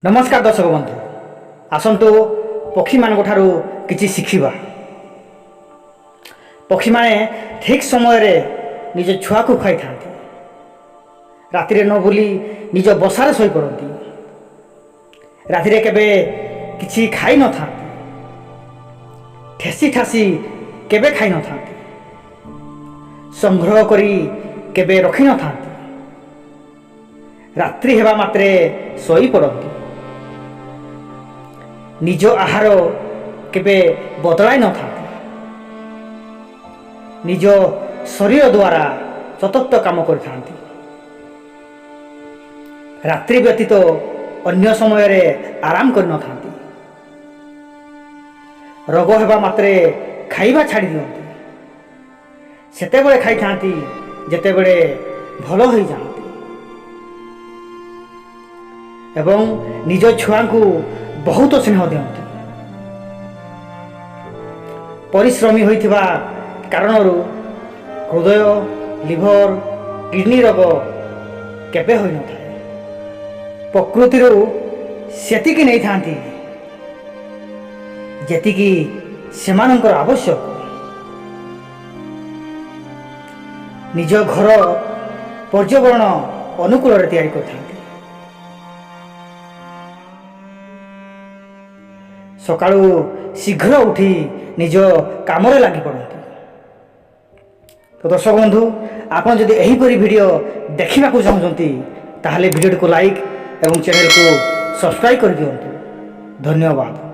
नमस्कार दर्शक बंधु आसतु पक्षी मान कि शिखा पक्षी माने ठीक समय रे निज छुआ को खाई था राति न बुली निज बसार शई पड़ती राति केबे किछि खाई न था ठेसी ठासी केबे खाई न था संग्रह करी केबे रखी न था रात्रि हेबा मात्रे शई पड़ती निज आहार केबे बदलाई न था निज शरीर द्वारा सतत काम कर रात्रि व्यतीत अन्य समय रे आराम कर न था रोग हेबा मात्रे खाइबा छाड़ी दियंती सेते बेले खाई थांती जेते बेले भलो होई जांती एवं निज छुआ को बहुत स्नेह दियंती परिश्रमी होइथिबा कारणरू हृदय लिभर किडनी रोग केबे होई न थाए प्रकृति सेतिकी नहीं थांती जेतिकी सेमानंकर आवश्यक निज घर पर्यावरण अनुकूल रे तैयारी करथांती सकाळू शीघ्र उठी निज काम लगी पड़ती। तो दर्शक बंधु आपन जदि एहीपरि वीडियो देखा चाहते ताहले वीडियो को लाइक एवं चैनल को सब्सक्राइब कर दियंतु। धन्यवाद।